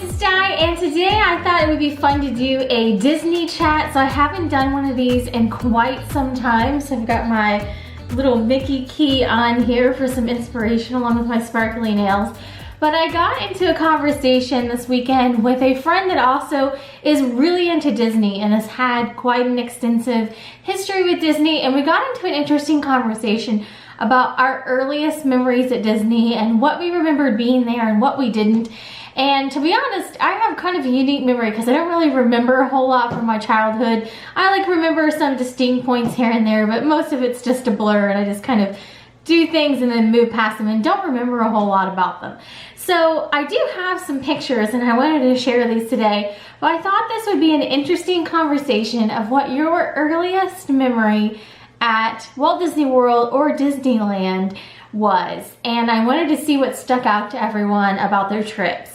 it's Di, and today I thought it would be fun to do a Disney chat. So I haven't done one of these in quite some time. So I've got my little Mickey key on here for some inspiration along with my sparkly nails. But I got into a conversation this weekend with a friend that also is really into Disney and has had quite an extensive history with Disney. And we got into an interesting conversation about our earliest memories at Disney and what we remembered being there and what we didn't. And to be honest, I have kind of a unique memory because I don't really remember a whole lot from my childhood. I remember some distinct points here and there, but most of it's just a blur and I just kind of do things and then move past them and don't remember a whole lot about them. So I do have some pictures and I wanted to share these today, but I thought this would be an interesting conversation of what your earliest memory at Walt Disney World or Disneyland was. And I wanted to see what stuck out to everyone about their trips.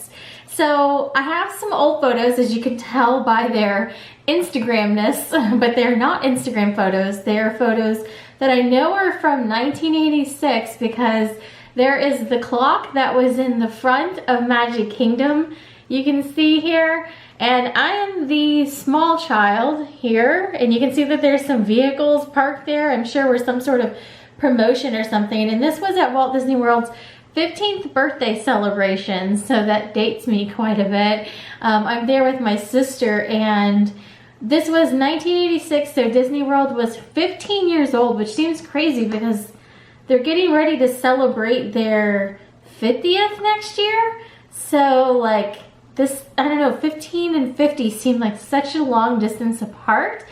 So I have some old photos, as you can tell by their Instagramness, but they're not Instagram photos. They're photos that I know are from 1986 because there is the clock that was in the front of Magic Kingdom. You can see here, and I am the small child here, and you can see that there's some vehicles parked there. I'm sure we're some sort of promotion or something, and this was at Walt Disney World's 15th birthday celebration, so that dates me quite a bit. I'm there with my sister, and this was 1986, so Disney World was 15 years old, which seems crazy because they're getting ready to celebrate their 50th next year. So like this, I don't know, 15 and 50 seem like such a long distance apart.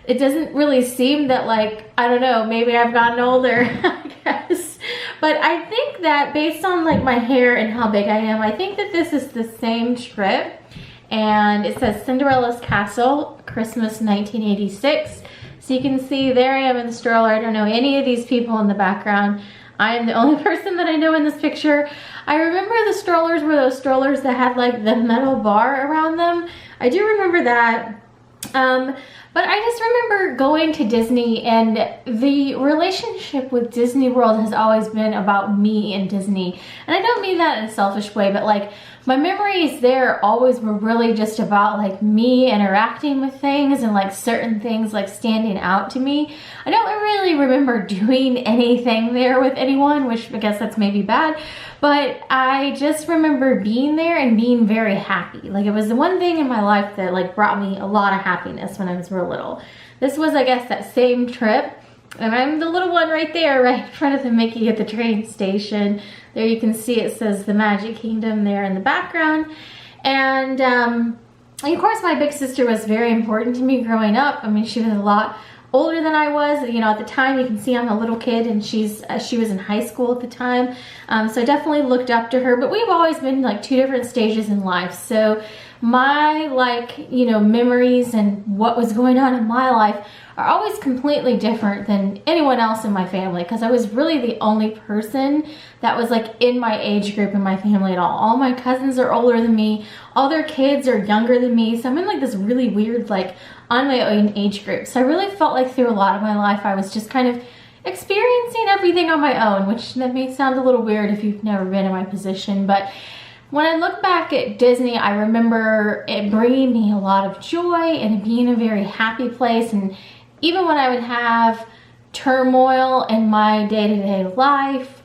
It doesn't really seem that, like, I don't know, maybe I've gotten older, I guess. But I think that based on like my hair and how big I am, I think that this is the same trip. And it says Cinderella's Castle, Christmas 1986. So you can see there I am in the stroller. I don't know any of these people in the background. I am the only person that I know in this picture. I remember the strollers were those strollers that had like the metal bar around them. I do remember that. But I just remember going to Disney, and the relationship with Disney World has always been about me and Disney. And I don't mean that in a selfish way, but like my memories there always were really just about like me interacting with things and like certain things like standing out to me. I don't really remember doing anything there with anyone, which I guess that's maybe bad. But I just remember being there and being very happy. Like it was the one thing in my life that like brought me a lot of happiness when I was real little. This was, I guess, that same trip. And I'm the little one right there, right in front of the Mickey at the train station. There you can see it says the Magic Kingdom there in the background. And of course my big sister was very important to me growing up. I mean, she was a lot older than I was, you know, at the time. You can see I'm a little kid, and she was in high school at the time. So I definitely looked up to her, but we've always been like two different stages in life. So my memories and what was going on in my life are always completely different than anyone else in my family, because I was really the only person that was like in my age group in my family at all. All my cousins are older than me. All their kids are younger than me. So I'm in like this really weird, like on my own age group. So I really felt like through a lot of my life, I was just kind of experiencing everything on my own, which that may sound a little weird if you've never been in my position. But when I look back at Disney, I remember it bringing me a lot of joy and it being a very happy place. And even when I would have turmoil in my day-to-day life,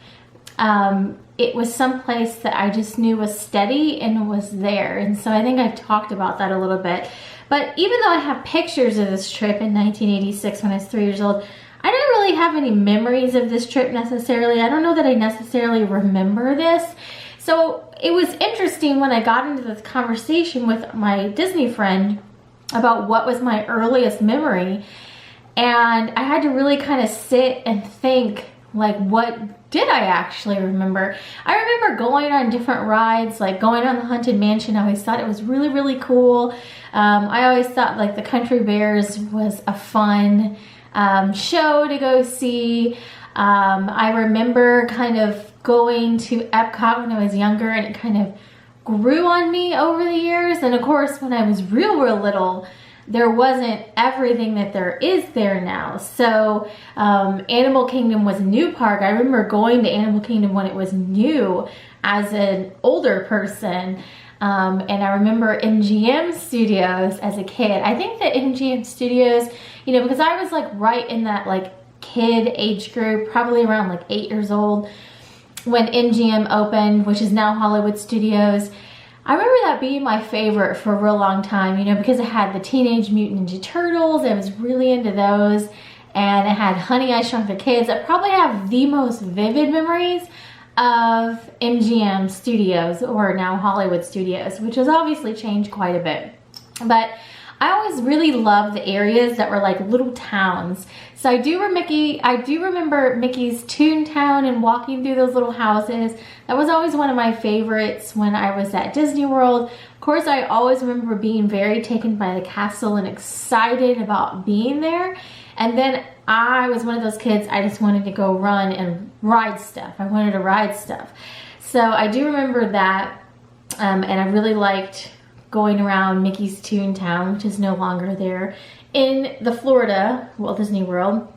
it was someplace that I just knew was steady and was there. And so I think I've talked about that a little bit. But even though I have pictures of this trip in 1986 when I was 3 years old, I don't really have any memories of this trip necessarily. I don't know that I necessarily remember this. So it was interesting when I got into this conversation with my Disney friend about what was my earliest memory. And I had to really kind of sit and think, like, what did I actually remember? I remember going on different rides, like going on the Haunted Mansion. I always thought it was really, really cool. I always thought like the Country Bears was a fun show to go see. I remember kind of going to Epcot when I was younger, and it kind of grew on me over the years. And of course, when I was real little, there wasn't everything that there is there now. So Animal Kingdom was a new park. I remember going to Animal Kingdom when it was new as an older person. And I remember MGM Studios as a kid. I think that MGM Studios, you know, because I was like right in that like kid age group, probably around like 8 years old when MGM opened, which is now Hollywood Studios. I remember that being my favorite for a real long time, you know, because it had the Teenage Mutant Ninja Turtles. I was really into those. And it had Honey, I Shrunk the Kids. I probably have the most vivid memories of MGM Studios, or now Hollywood Studios, which has obviously changed quite a bit. But I always really loved the areas that were like little towns. So I do remember Mickey's Toontown and walking through those little houses. That was always one of my favorites when I was at Disney World. Of course, I always remember being very taken by the castle and excited about being there. And then I was one of those kids, I just wanted to go run and ride stuff. I wanted to ride stuff. So I do remember that, and I really liked going around Mickey's Toontown, which is no longer there, in the Florida Walt Disney World.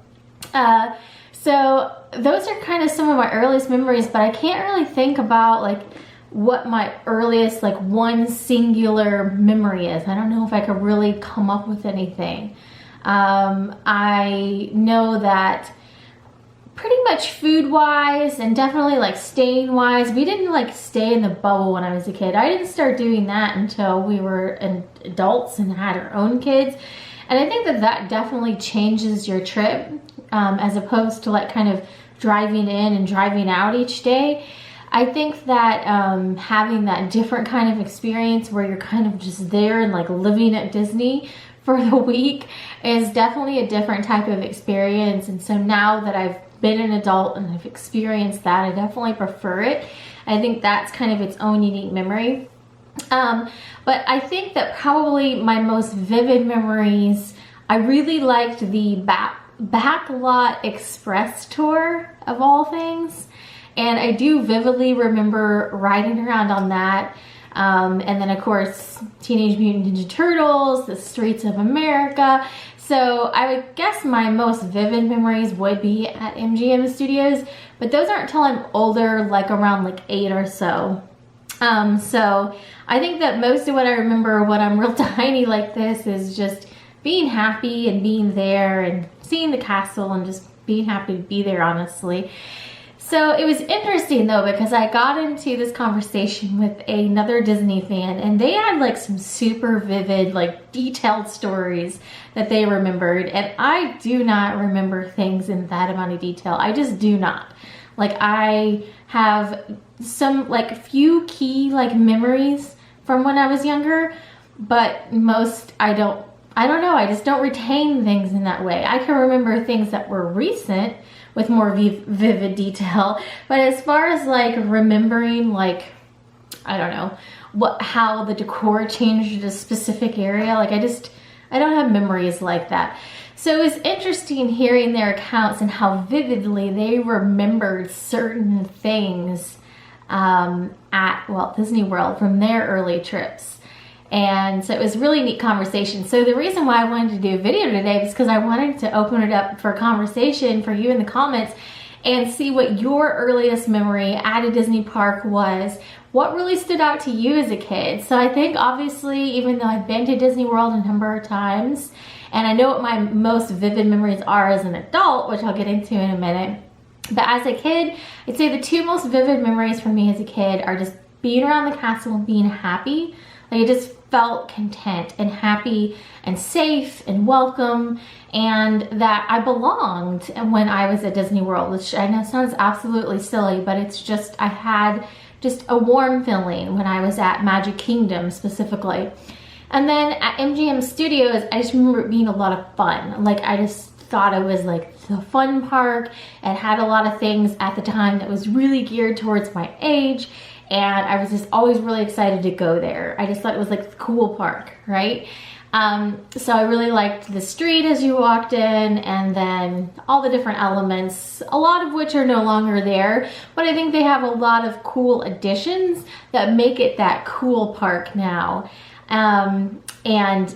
So those are kind of some of my earliest memories, but I can't really think about like what my earliest like one singular memory is. I don't know if I could really come up with anything. I know that pretty much food-wise and definitely like staying-wise, we didn't like stay in the bubble when I was a kid. I didn't start doing that until we were adults and had our own kids. And I think that that definitely changes your trip, as opposed to like kind of driving in and driving out each day. I think that having that different kind of experience where you're kind of just there and like living at Disney for the week is definitely a different type of experience. And so now that I've been an adult and I've experienced that, I definitely prefer it. I think that's kind of its own unique memory. But I think that probably my most vivid memories, I really liked the Backlot Express tour of all things. And I do vividly remember riding around on that. And then of course, Teenage Mutant Ninja Turtles, the Streets of America. So I would guess my most vivid memories would be at MGM Studios, but those aren't until I'm older, like around like 8 or so. So I think that most of what I remember when I'm real tiny like this is just being happy and being there and seeing the castle and just being happy to be there, honestly. So it was interesting though, because I got into this conversation with another Disney fan and they had like some super vivid, like detailed stories that they remembered. And I do not remember things in that amount of detail. I just do not. Like I have some like few key like memories from when I was younger, but most I don't know. I just don't retain things in that way. I can remember things that were recent with more vivid detail. But as far as like remembering, like, I don't know, how the decor changed a specific area, like I don't have memories like that. So it was interesting hearing their accounts and how vividly they remembered certain things at Walt Disney World from their early trips. And so it was a really neat conversation. So the reason why I wanted to do a video today was because I wanted to open it up for conversation for you in the comments and see what your earliest memory at a Disney park was. What really stood out to you as a kid? So I think obviously, even though I've been to Disney World a number of times, and I know what my most vivid memories are as an adult, which I'll get into in a minute. But as a kid, I'd say the two most vivid memories for me as a kid are just being around the castle and being happy. Like I just felt content and happy and safe and welcome, and that I belonged when I was at Disney World, which I know sounds absolutely silly, but it's just, I had just a warm feeling when I was at Magic Kingdom specifically. And then at MGM Studios, I just remember it being a lot of fun. Like I just thought it was like the fun park. It had a lot of things at the time that was really geared towards my age. And I was just always really excited to go there. I just thought it was like the cool park, right? So I really liked the street as you walked in, and then all the different elements, a lot of which are no longer there, but I think they have a lot of cool additions that make it that cool park now. And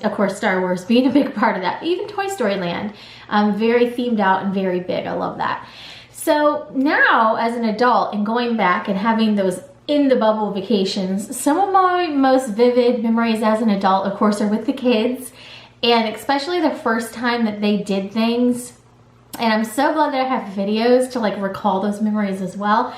of course, Star Wars being a big part of that, even Toy Story Land, very themed out and very big. I love that. So now as an adult and going back and having those in the bubble vacations. Some of my most vivid memories as an adult, of course, are with the kids, and especially the first time that they did things. And I'm so glad that I have videos to like recall those memories as well.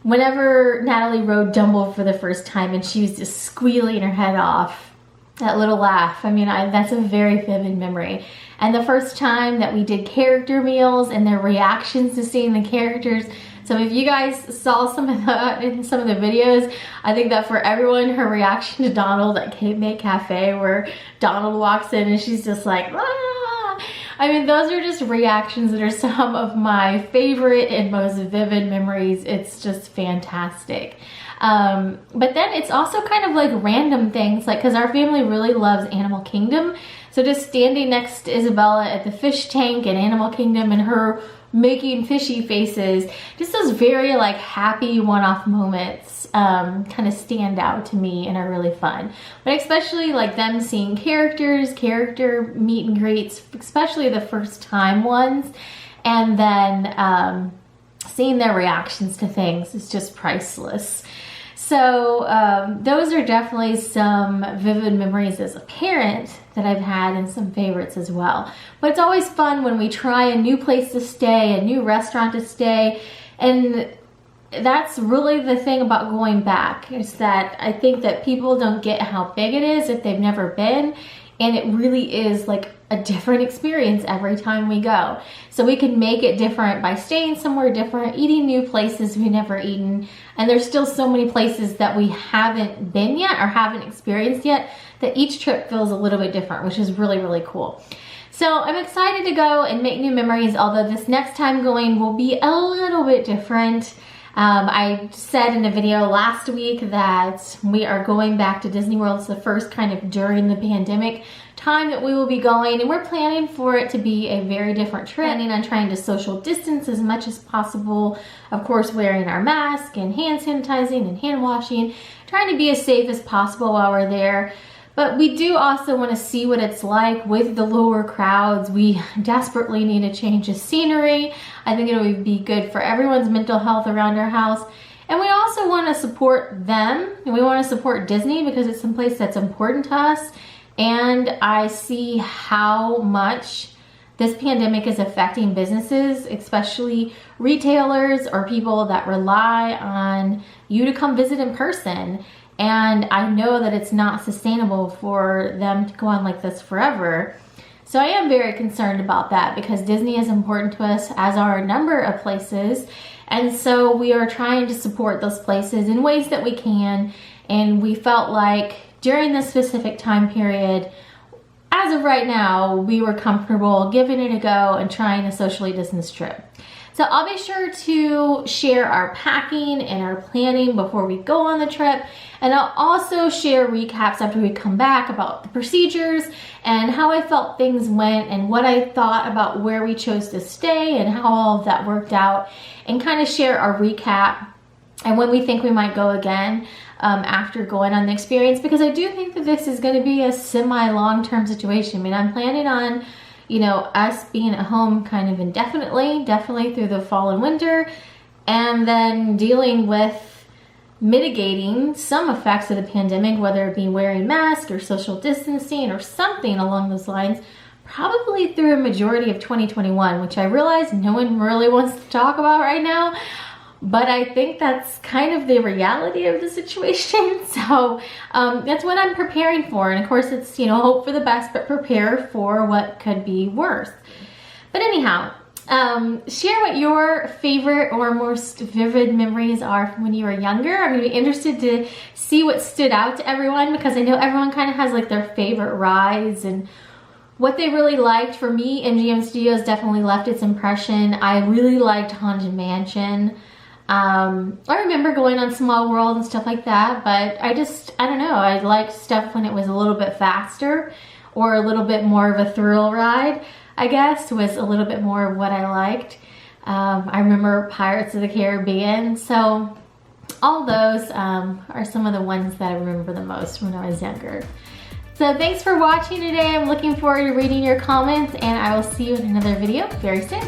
Whenever Natalie rode Dumbo for the first time and she was just squealing her head off, that little laugh, I mean, that's a very vivid memory. And the first time that we did character meals and their reactions to seeing the characters. So if you guys saw some of that in some of the videos, I think that for everyone, her reaction to Donald at Cape May Cafe, where Donald walks in and she's just like, ah! I mean, those are just reactions that are some of my favorite and most vivid memories. It's just fantastic. But then it's also kind of like random things, like, because our family really loves Animal Kingdom. So just standing next to Isabella at the fish tank in Animal Kingdom and her making fishy faces, just those very like happy one-off moments kind of stand out to me and are really fun. But especially like them seeing character meet and greets, especially the first time ones, and then seeing their reactions to things is just priceless. So those are definitely some vivid memories as a parent that I've had, and some favorites as well. But it's always fun when we try a new place to stay, a new restaurant to stay, and that's really the thing about going back, is that I think that people don't get how big it is if they've never been, and it really is like a different experience every time we go. So we can make it different by staying somewhere different, eating new places we've never eaten, and there's still so many places that we haven't been yet or haven't experienced yet that each trip feels a little bit different, which is really, really cool. So I'm excited to go and make new memories, although this next time going will be a little bit different. I said in a video last week that we are going back to Disney World. It's the first kind of during the pandemic time that we will be going, and we're planning for it to be a very different trip, planning on trying to social distance as much as possible, of course wearing our mask and hand sanitizing and hand washing, trying to be as safe as possible while we're there. But we do also want to see what it's like with the lower crowds. We desperately need a change of scenery. I think it would be good for everyone's mental health around our house. And we also want to support them, and we want to support Disney because it's someplace that's important to us. And I see how much this pandemic is affecting businesses, especially retailers or people that rely on you to come visit in person. And I know that it's not sustainable for them to go on like this forever. So I am very concerned about that because Disney is important to us, as are a number of places. And so we are trying to support those places in ways that we can. And we felt like during this specific time period, as of right now, we were comfortable giving it a go and trying a socially distanced trip. So I'll be sure to share our packing and our planning before we go on the trip. And I'll also share recaps after we come back about the procedures and how I felt things went and what I thought about where we chose to stay and how all of that worked out, and kind of share our recap and when we think we might go again after going on the experience, because I do think that this is going to be a semi-long-term situation. I mean, I'm planning on, you know, us being at home kind of indefinitely, definitely through the fall and winter, and then dealing with mitigating some effects of the pandemic, whether it be wearing masks or social distancing or something along those lines, probably through a majority of 2021, which I realize no one really wants to talk about right now. But I think that's kind of the reality of the situation. So that's what I'm preparing for. And of course it's, you know, hope for the best, but prepare for what could be worse. But anyhow, share what your favorite or most vivid memories are from when you were younger. I'm gonna be interested to see what stood out to everyone, because I know everyone kind of has like their favorite rides and what they really liked. For me, MGM Studios definitely left its impression. I really liked Haunted Mansion. I remember going on Small World and stuff like that, but I don't know, I liked stuff when it was a little bit faster or a little bit more of a thrill ride, I guess, was a little bit more of what I liked. I remember Pirates of the Caribbean, so all those are some of the ones that I remember the most when I was younger. So thanks for watching today. I'm looking forward to reading your comments, and I will see you in another video very soon.